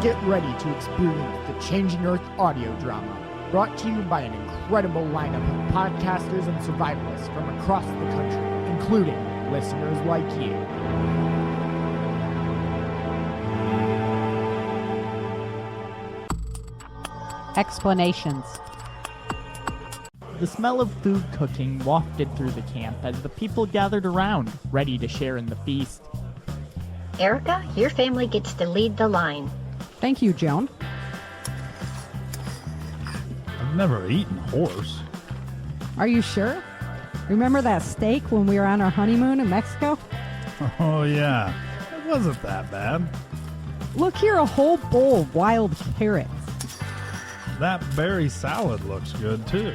Get ready to experience the Changing Earth audio drama, brought to you by an incredible lineup of podcasters and survivalists from across the country, including listeners like you. Explanations. The smell of food cooking wafted through the camp as the people gathered around, ready to share in the feast. Erika, your family gets to lead the line. Thank you, Joan. I've never eaten horse. Are you sure? Remember that steak when we were on our honeymoon in Mexico? Oh, yeah. It wasn't that bad. Look here, a whole bowl of wild carrots. That berry salad looks good, too.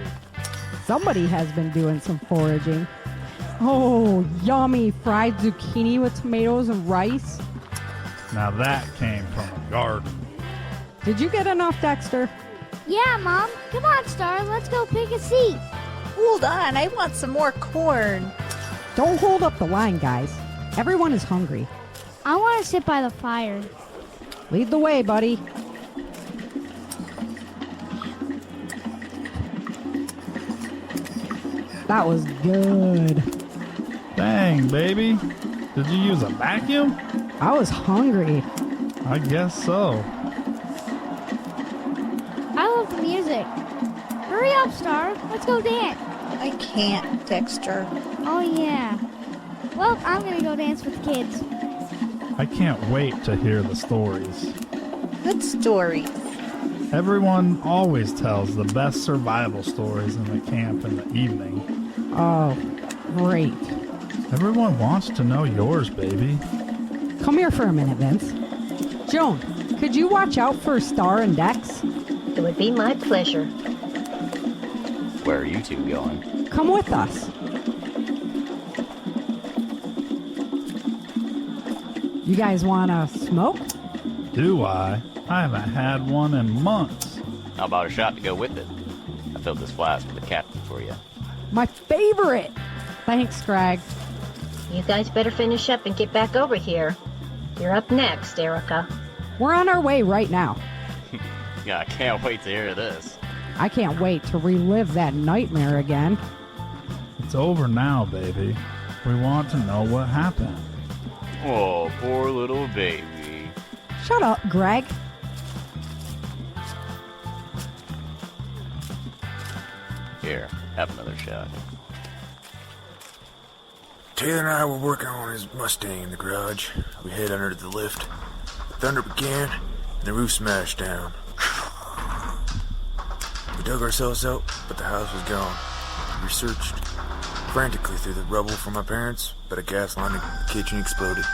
Somebody has been doing some foraging. Oh, yummy fried zucchini with tomatoes and rice. Now that came from a garden. Did you get enough, Dexter? Yeah, Mom. Come on, Star. Let's go pick a seat. Hold on, I want some more corn. Don't hold up the line, guys. Everyone is hungry. I want to sit by the fire. Lead the way, buddy. That was good. Dang, baby. Did you use a vacuum? I was hungry. I guess so. I love the music. Hurry up, Star. Let's go dance. I can't, Dexter. Oh, yeah. Well, I'm going to go dance with the kids. I can't wait to hear the stories. Good story. Everyone always tells the best survival stories in the camp in the evening. Oh, great. Everyone wants to know yours, baby. Come here for a minute, Vince. Joan, could you watch out for Star and Dex? It would be my pleasure. Where are you two going? Come with us. You guys want to smoke? Do I? I haven't had one in months. How about a shot to go with it? I filled this flask with the captain for you. My favorite! Thanks, Greg. You guys better finish up and get back over here. You're up next, Erika. We're on our way right now. Yeah, I can't wait to hear this. I can't wait to relive that nightmare again. It's over now, baby. We want to know what happened. Oh, poor little baby. Shut up, Greg. Here, have another shot. Taylor and I were working on his Mustang in the garage. We head under the lift. The thunder began, and the roof smashed down. We dug ourselves out, but the house was gone. We searched frantically through the rubble for my parents, but a gas line in the kitchen exploded.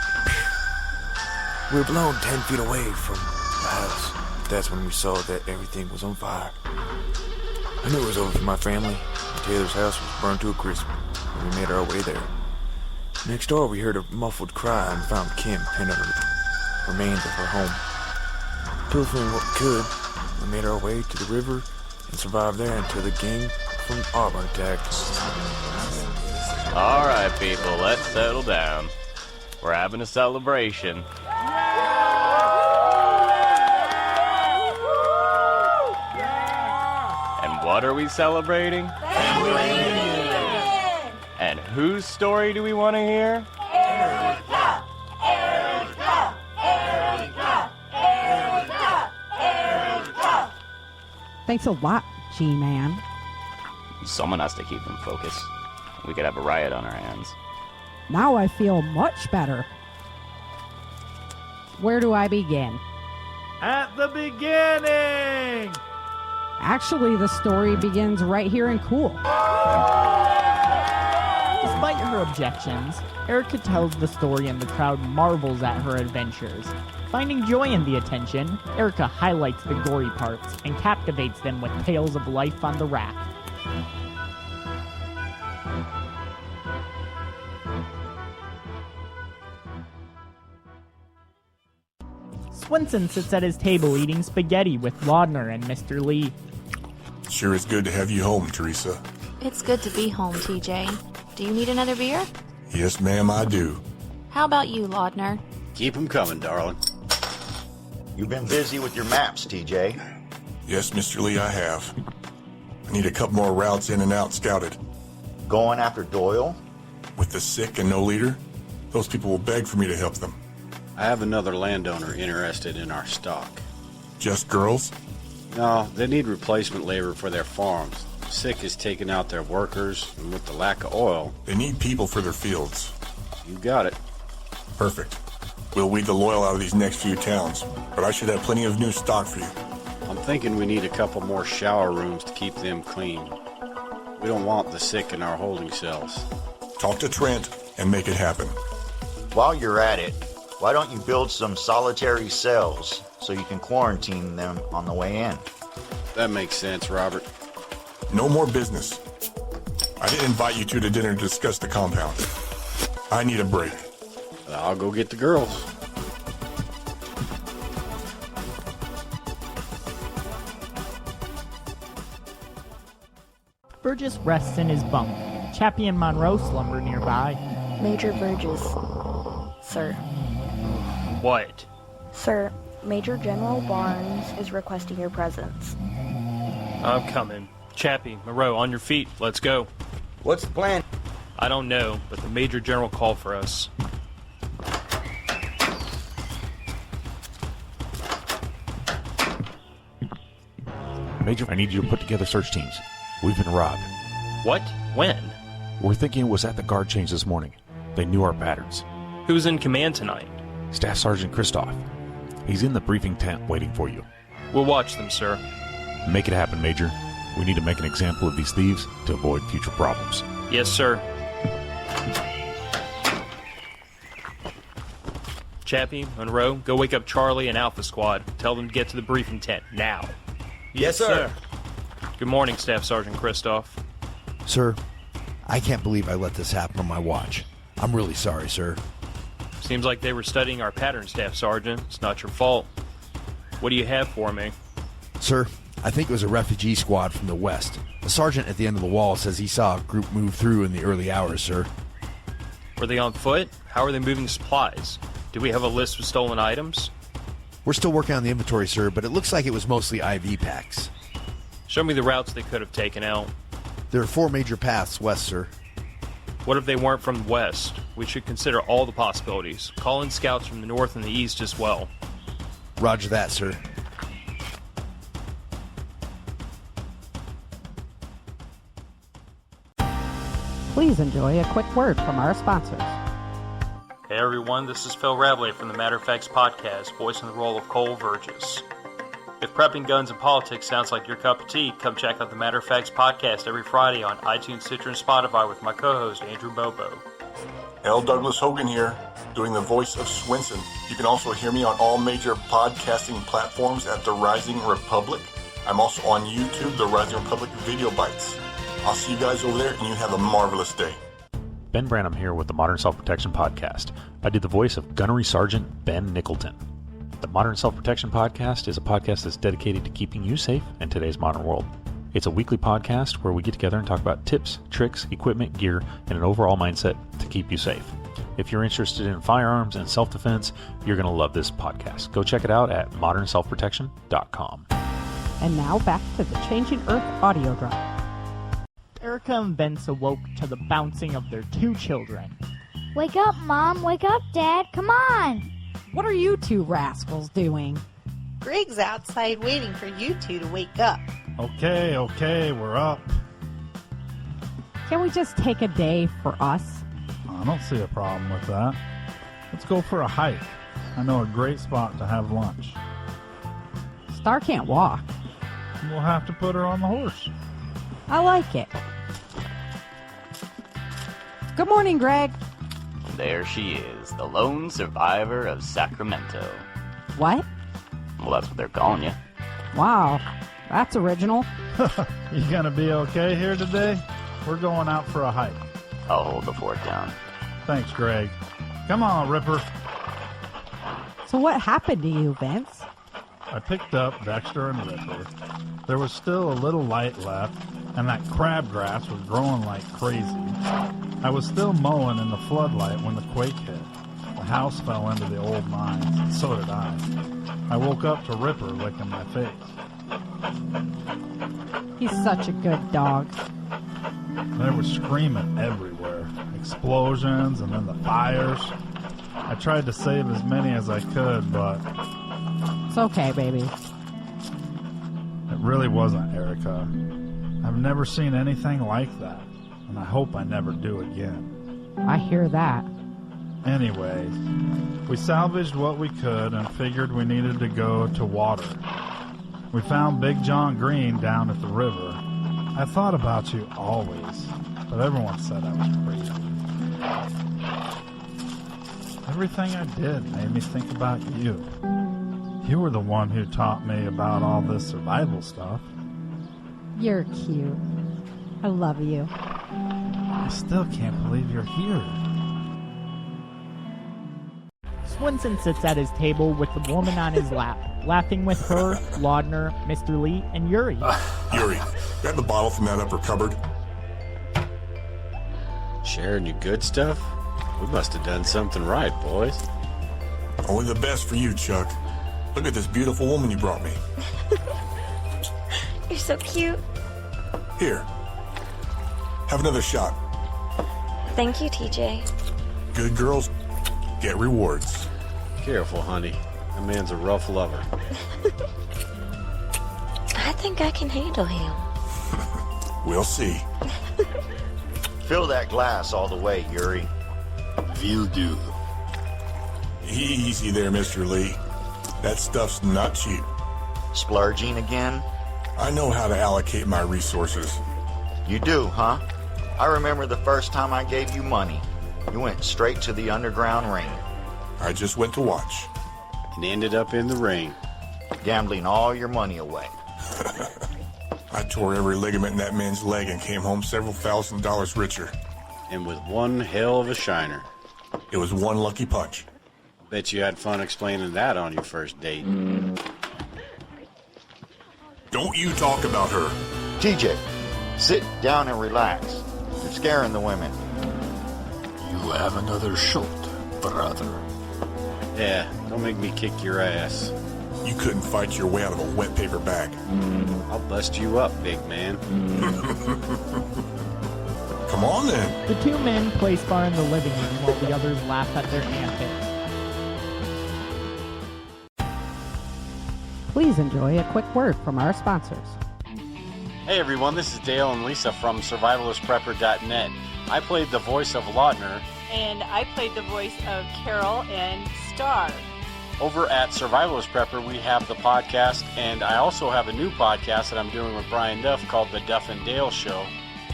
We were blown 10 feet away from the house. That's when we saw that everything was on fire. I knew it was over for my family. Taylor's house was burned to a crisp, and we made our way there. Next door, we heard a muffled cry and found Kim pinned under the remains of her home. Pilfering what we could, we made our way to the river and survived there until the gang from Auburn attacked. All right, people, let's settle down. We're having a celebration. And what are we celebrating? And whose story do we want to hear? Erika! Erika! Erika! Erika! Erika! Thanks a lot, G-Man. Someone has to keep them focused. We could have a riot on our hands. Now I feel much better. Where do I begin? At the beginning! Actually, the story begins right here in Cool. Despite her objections, Erika tells the story and the crowd marvels at her adventures. Finding joy in the attention, Erika highlights the gory parts and captivates them with tales of life on the raft. Swenson sits at his table eating spaghetti with Laudner and Mr. Lee. Sure is good to have you home, Teresa. It's good to be home, TJ. Do you need another beer? Yes, ma'am, I do. How about you, Laudner? Keep 'em coming, darling. You've been busy with your maps, TJ. Yes, Mr. Lee, I have. I need a couple more routes in and out scouted. Going after Doyle? With the sick and no leader, those people will beg for me to help them. I have another landowner interested in our stock. Just girls? No, they need replacement labor for their farms. Sick is taking out their workers, and with the lack of oil... They need people for their fields. You got it. Perfect. We'll weed the loyal out of these next few towns, but I should have plenty of new stock for you. I'm thinking we need a couple more shower rooms to keep them clean. We don't want the sick in our holding cells. Talk to Trent and make it happen. While you're at it, why don't you build some solitary cells so you can quarantine them on the way in? That makes sense, Robert. No more business. I didn't invite you two to dinner to discuss the compound. I need a break. I'll go get the girls. Virgis rests in his bunk. Chappie and Monroe slumber nearby. Major Virgis. Sir. What? Sir, Major General Barnes is requesting your presence. I'm coming. Chappie, Monroe, on your feet. Let's go. What's the plan? I don't know, but the Major General called for us. Major, I need you to put together search teams. We've been robbed. What? When? We're thinking it was at the guard change this morning. They knew our patterns. Who's in command tonight? Staff Sergeant Christoph. He's in the briefing tent waiting for you. We'll watch them, sir. Make it happen, Major. We need to make an example of these thieves to avoid future problems. Yes, sir. Chappie, Monroe, go wake up Charlie and Alpha Squad. Tell them to get to the briefing tent, now. Yes, sir. Good morning, Staff Sergeant Christoph. Sir, I can't believe I let this happen on my watch. I'm really sorry, sir. Seems like they were studying our pattern, Staff Sergeant. It's not your fault. What do you have for me? Sir, I think it was a refugee squad from the west. The sergeant at the end of the wall says he saw a group move through in the early hours, sir. Were they on foot? How are they moving supplies? Do we have a list of stolen items? We're still working on the inventory, sir, but it looks like it was mostly IV packs. Show me the routes they could have taken out. There are 4 major paths west, sir. What if they weren't from the west? We should consider all the possibilities. Call in scouts from the north and the east as well. Roger that, sir. Please enjoy a quick word from our sponsors. Hey everyone, this is Phil Rabley from the Matter of Facts podcast, voicing the role of Cole Virgis. If prepping guns and politics sounds like your cup of tea, come check out the Matter of Facts podcast every Friday on iTunes, Stitcher, and Spotify with my co-host, Andrew Bobo. L. Douglas Hogan here, doing the voice of Swenson. You can also hear me on all major podcasting platforms at The Rising Republic. I'm also on YouTube, The Rising Republic Video Bites. I'll see you guys over there, and you have a marvelous day. Ben Branham here with the Modern Self-Protection Podcast. I do the voice of Gunnery Sergeant Ben Nicholton. The Modern Self-Protection Podcast is a podcast that's dedicated to keeping you safe in today's modern world. It's a weekly podcast where we get together and talk about tips, tricks, equipment, gear, and an overall mindset to keep you safe. If you're interested in firearms and self-defense, you're going to love this podcast. Go check it out at modernselfprotection.com. And now back to the Changing Earth audio drama. Erika and Vince awoke to the bouncing of their 2 children. Wake up, Mom. Wake up, Dad. Come on. What are you 2 rascals doing? Greg's outside waiting for you 2 to wake up. Okay, we're up. Can we just take a day for us? I don't see a problem with that. Let's go for a hike. I know a great spot to have lunch. Star can't walk. We'll have to put her on the horse. I like it. Good morning, Greg. There she is, the lone survivor of Sacramento. What? Well, that's what they're calling you. Wow, that's original. You gonna be okay here today? We're going out for a hike. I'll hold the fort down. Thanks, Greg. Come on, Ripper. So what happened to you, Vince? I picked up Dexter and Ripper. There was still a little light left, and that crabgrass was growing like crazy. I was still mowing in the floodlight when the quake hit. The house fell into the old mines. So did I. I woke up to Ripper licking my face. He's such a good dog. There was screaming everywhere. Explosions and then the fires. I tried to save as many as I could, but It's okay, baby. it really wasn't Erika. I've never seen anything like that, and I hope I never do again. I hear that. Anyways, we salvaged what we could and figured we needed to go to water. We found Big John Green down at the river. I thought about you always, but everyone said I was crazy. Everything I did made me think about you. You were the one who taught me about all this survival stuff. You're cute. I love you. I still can't believe you're here. Swenson sits at his table with the woman on his lap, laughing with her, Laudner, Mr. Lee, and Yuri. Yuri, grab the bottle from that upper cupboard. Sharing your good stuff? We must have done something right, boys. Only the best for you, Chuck. Look at this beautiful woman you brought me. You're so cute. Here. Have another shot. Thank you, TJ. Good girls get rewards. Careful, honey. That man's a rough lover. I think I can handle him. We'll see. Fill that glass all the way, Yuri. Will do. Easy there, Mr. Lee. That stuff's not cheap. Splurging again? I know how to allocate my resources. You do, huh? I remember the first time I gave you money. You went straight to the underground ring. I just went to watch. And ended up in the ring. Gambling all your money away. I tore every ligament in that man's leg and came home several $1,000s richer. And with one hell of a shiner. It was one lucky punch. Bet you had fun explaining that on your first date. Don't you talk about her. TJ, sit down and relax. You're scaring the women. You have another shot, brother. Yeah, don't make me kick your ass. You couldn't fight your way out of a wet paper bag. I'll bust you up, big man. Come on, then. The two men play spar in the living room while the others laugh at their antics. Please enjoy a quick word from our sponsors. Hey everyone, this is Dale and Lisa from SurvivalistPrepper.net. I played the voice of Laudner. And I played the voice of Carol and Star. Over at Survivalist Prepper, we have the podcast, and I also have a new podcast that I'm doing with Brian Duff called The Duff and Dale Show.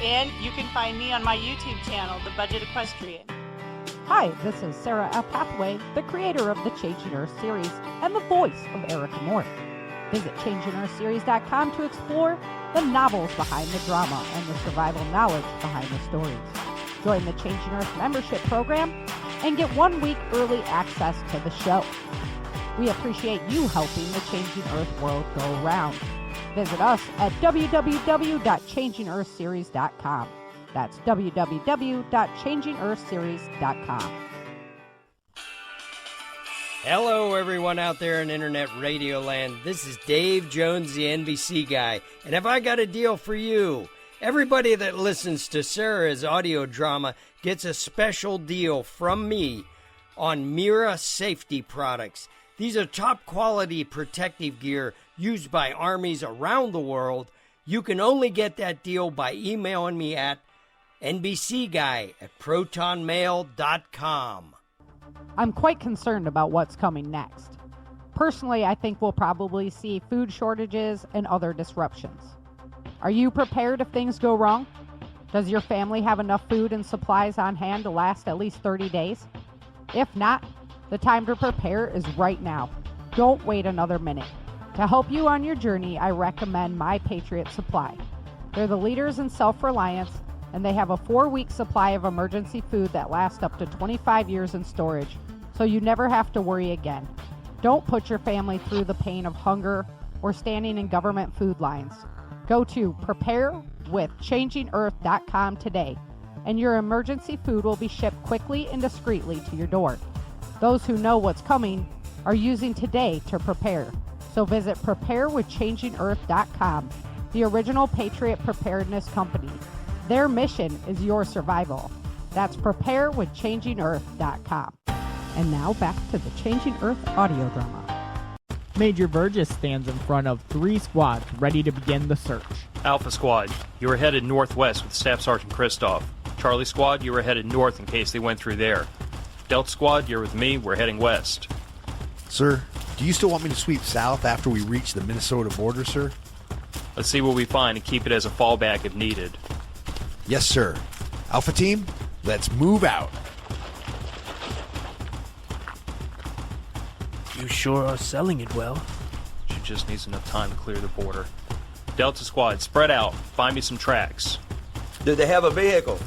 And you can find me on my YouTube channel, The Budget Equestrian. Hi, this is Sarah F. Hathaway, the creator of the Changing Earth series and the voice of Erika Morse. Visit ChangingEarthSeries.com to explore the novels behind the drama and the survival knowledge behind the stories. Join the Changing Earth membership program and get 1 week early access to the show. We appreciate you helping the Changing Earth world go round. Visit us at www.changingearthseries.com. That's www.changingearthseries.com. Hello, everyone out there in Internet Radio Land. This is Dave Jones, the NBC guy, and have I got a deal for you? Everybody that listens to Sarah's audio drama gets a special deal from me on Mira safety products. These are top quality protective gear used by armies around the world. You can only get that deal by emailing me at nbcguy@protonmail.com. I'm quite concerned about what's coming next. Personally, I think we'll probably see food shortages and other disruptions. Are you prepared if things go wrong? Does your family have enough food and supplies on hand to last at least 30 days? If not, the time to prepare is right now. Don't wait another minute. To help you on your journey, I recommend My Patriot Supply. They're the leaders in self-reliance, and they have a 4-week supply of emergency food that lasts up to 25 years in storage, so you never have to worry again. Don't put your family through the pain of hunger or standing in government food lines. Go to preparewithchangingearth.com today, and your emergency food will be shipped quickly and discreetly to your door. Those who know what's coming are using today to prepare. So visit preparewithchangingearth.com, the original Patriot Preparedness Company. Their mission is your survival. That's preparewithchangingearth.com. And now back to the Changing Earth audio drama. Major Virgis stands in front of 3 squads ready to begin the search. Alpha Squad, you are headed northwest with Staff Sergeant Kristoff. Charlie Squad, you are headed north in case they went through there. Delta Squad, you're with me, we're heading west. Sir, do you still want me to sweep south after we reach the Minnesota border, sir? Let's see what we find and keep it as a fallback if needed. Yes, sir. Alpha Team, let's move out. You sure are selling it well. She just needs enough time to clear the border. Delta Squad, spread out. Find me some tracks. Do they have a vehicle?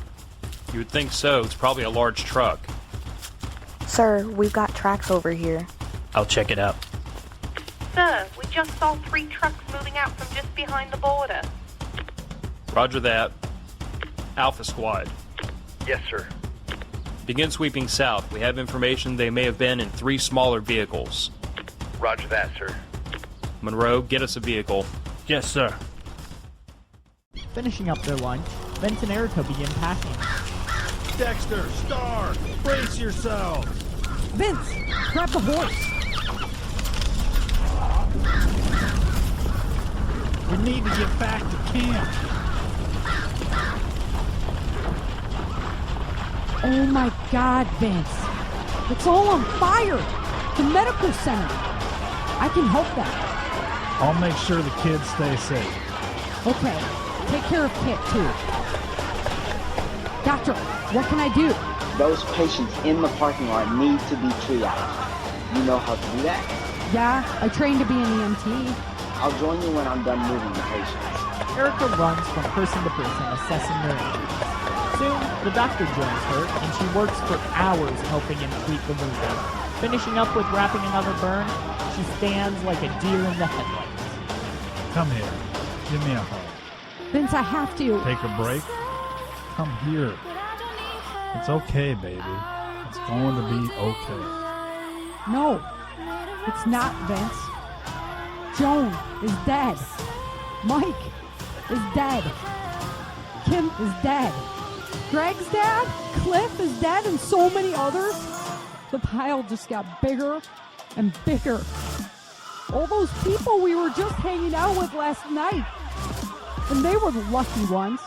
You would think so. It's probably a large truck. Sir, we've got tracks over here. I'll check it out. Sir, we just saw 3 trucks moving out from just behind the border. Roger that. Alpha Squad. Yes, sir. Begin sweeping south. We have information they may have been in 3 smaller vehicles. Roger that, sir. Monroe, get us a vehicle. Yes, sir. Finishing up their lunch, Vince and Erika begin packing. Dexter, Star, brace yourselves! Vince, grab the horse. We need to get back to camp. Oh my God, Vince. It's all on fire. The medical center. I can help them. I'll make sure the kids stay safe. Okay, take care of Kit too. Doctor, what can I do? Those patients in the parking lot need to be triaged. You know how to do that? Yeah, I trained to be an EMT. I'll join you when I'm done moving the patients. Erika runs from person to person assessing their injuries. Soon, the doctor joins her, and she works for hours helping him treat the wounded. Finishing up with wrapping another burn, she stands like a deer in the headlights. Come here. Give me a hug. Vince, I have to. Take a break? Come here. It's okay, baby. It's going to be okay. No, it's not, Vince. Joan is dead. Mike is dead. Kim is dead. Greg's dad, Cliff is dead, and so many others. The pile just got bigger and bigger. All those people we were just hanging out with last night, and they were the lucky ones.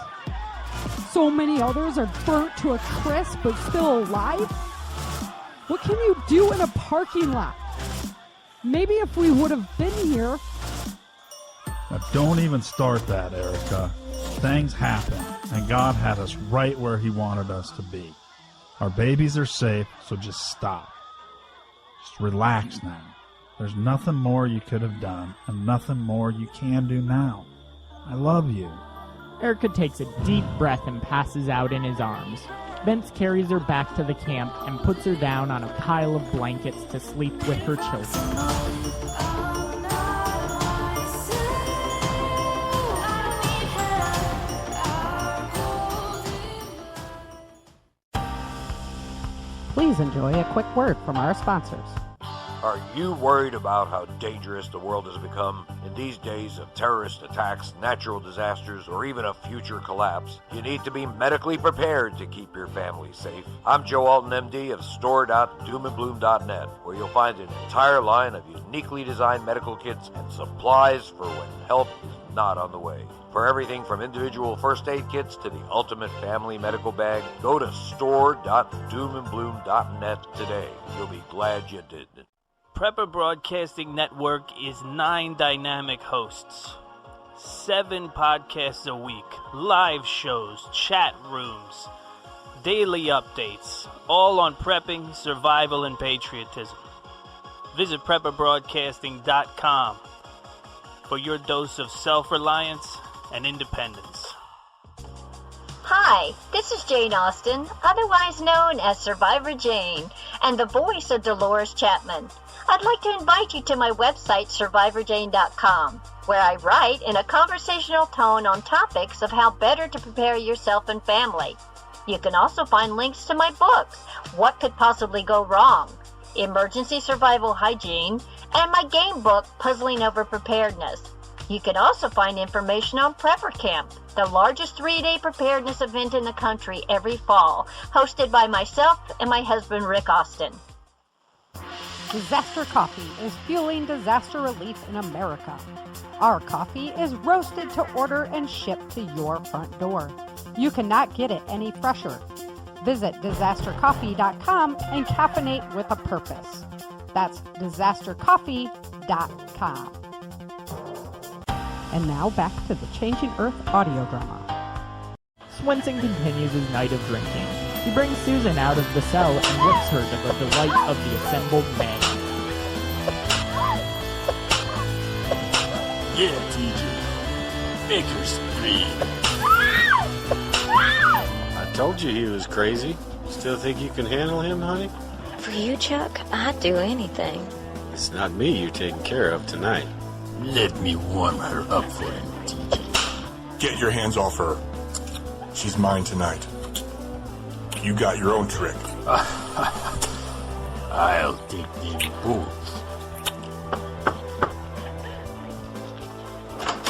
So many others are burnt to a crisp but still alive. What can you do in a parking lot? Maybe if we would have been here. Now, don't even start that, Erika. Things happen, and God had us right where He wanted us to be. Our babies are safe, so just stop. Just relax now. There's nothing more you could have done, and nothing more you can do now. I love you. Erika takes a deep breath and passes out in his arms. Vince carries her back to the camp and puts her down on a pile of blankets to sleep with her children. Please enjoy a quick word from our sponsors. Are you worried about how dangerous the world has become? In these days of terrorist attacks, natural disasters, or even a future collapse, you need to be medically prepared to keep your family safe. I'm Joe Alton, MD of store.doomandbloom.net, where you'll find an entire line of uniquely designed medical kits and supplies for when help is not on the way. For everything from individual first aid kits to the ultimate family medical bag, go to store.doomandbloom.net today. You'll be glad you did. Prepper Broadcasting Network is 9 dynamic hosts, 7 podcasts a week, live shows, chat rooms, daily updates, all on prepping, survival, and patriotism. Visit PrepperBroadcasting.com for your dose of self-reliance and independence. Hi, this is Jane Austen, otherwise known as Survivor Jane, and the voice of Dolores Chapman. I'd like to invite you to my website, survivorjane.com, where I write in a conversational tone on topics of how better to prepare yourself and family. You can also find links to my books, What Could Possibly Go Wrong? Emergency Survival Hygiene, and my game book, Puzzling Over Preparedness. You can also find information on Prepper Camp, the largest 3-day preparedness event in the country every fall, hosted by myself and my husband, Rick Austin. Disaster Coffee is fueling disaster relief in America. Our coffee is roasted to order and shipped to your front door. You cannot get it any fresher. Visit disastercoffee.com and caffeinate with a purpose. That's disastercoffee.com. And now back to the Changing Earth audio drama. Swenson continues his night of drinking. He brings Susan out of the cell and whips her to the delight of the assembled men. Yeah, TJ. Make her scream. I told you he was crazy. Still think you can handle him, honey? For you, Chuck, I'd do anything. It's not me you're taking care of tonight. Let me warm her up for you, TJ. Get your hands off her. She's mine tonight. You got your own trick. I'll take them both.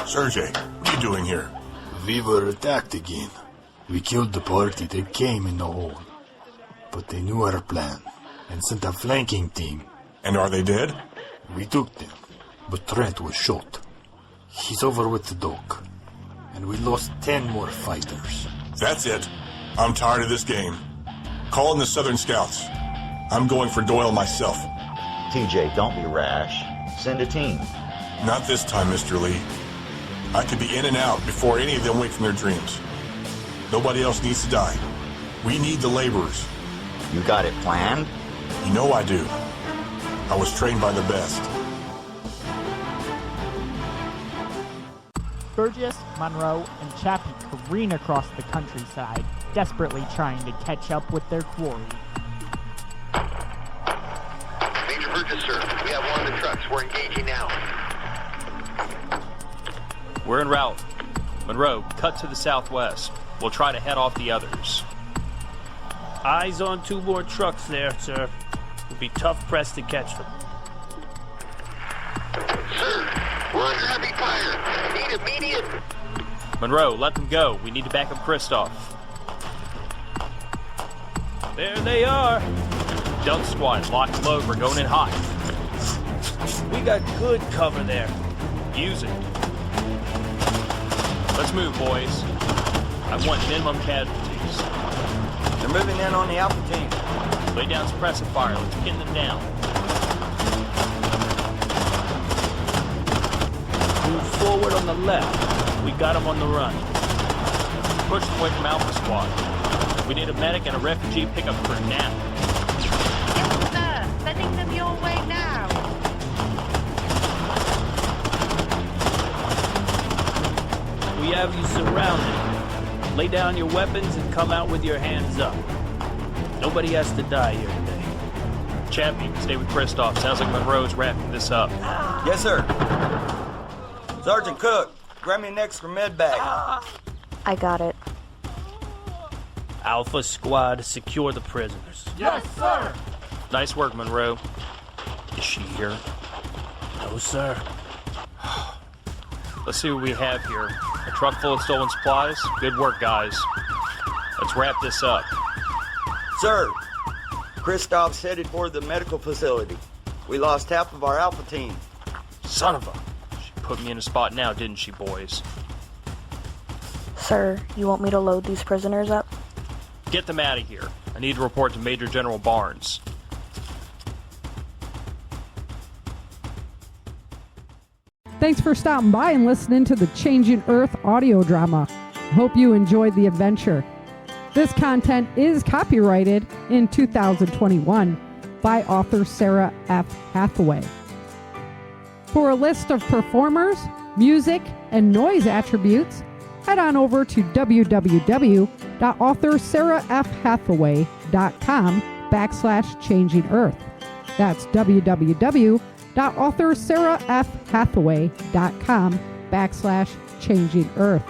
Sergey, what are you doing here? We were attacked again. We killed the party that came in the hole. But they knew our plan and sent a flanking team. And are they dead? We took them, but Trent was shot. He's over with the doc. And we lost 10 more fighters. That's it. I'm tired of this game. Call in the Southern Scouts. I'm going for Doyle myself. TJ, don't be rash. Send a team. Not this time, Mr. Lee. I could be in and out before any of them wake from their dreams. Nobody else needs to die. We need the laborers. You got it planned? You know I do. I was trained by the best. Virgis, Monroe, and Chappie careen across the countryside, desperately trying to catch up with their quarry. Major Virgis, sir. We have one of the trucks. We're engaging now. We're en route. Monroe, cut to the southwest. We'll try to head off the others. Eyes on 2 more trucks there, sir. It'll be tough pressed to catch them. Sir, we're under heavy fire. Need immediate. Monroe, let them go. We need to back up Kristoff. There they are. Dump squad, lock and load. We're going in hot. We got good cover there. Use it. Let's move, boys. I want minimum casualties. They're moving in on the Alpha team. Lay down suppressive fire. Let's pin them down. Move forward on the left. We got them on the run. Push them away from Alpha Squad. We need a medic and a refugee pickup crew now. Yes, sir. Sending them your way now. We have you surrounded. Lay down your weapons and come out with your hands up. Nobody has to die here today. Chappie, stay with Kristoff. Sounds like Monroe's wrapping this up. Yes, sir. Sergeant Cook, grab me an extra med bag. I got it. Alpha Squad, secure the prisoners. Yes, sir. Nice work, Monroe. Is she here? No, sir. Let's see what we have here. A truck full of stolen supplies? Good work, guys. Let's wrap this up. Sir, Kristoff's headed for the medical facility. We lost half of our Alpha team. Son of a... She put me in a spot now, didn't she, boys? Sir, you want me to load these prisoners up? Get them out of here. I need to report to Major General Barnes. Thanks for stopping by and listening to the Changing Earth audio drama. Hope you enjoyed the adventure. This content is copyrighted in 2021 by author Sarah F. Hathaway. For a list of performers, music, and noise attributes, head on over to www.authorSarahFHathaway.com/Changing Earth. That's www.authorSarahFHathaway.com/Changing Earth.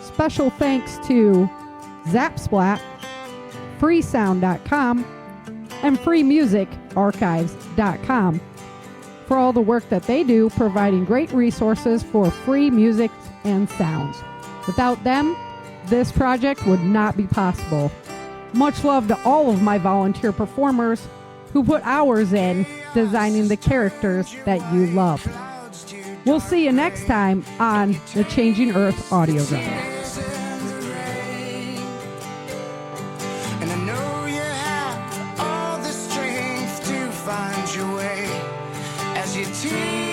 Special thanks to Zapsplat, Freesound.com, and freemusicarchives.com for all the work that they do, providing great resources for free music and sounds. Without them, this project would not be possible. Much love to all of my volunteer performers who put hours in designing the characters that you love. We'll see you next time on the Changing Earth audio drama. And I know you have all the strength to find your way as you teach.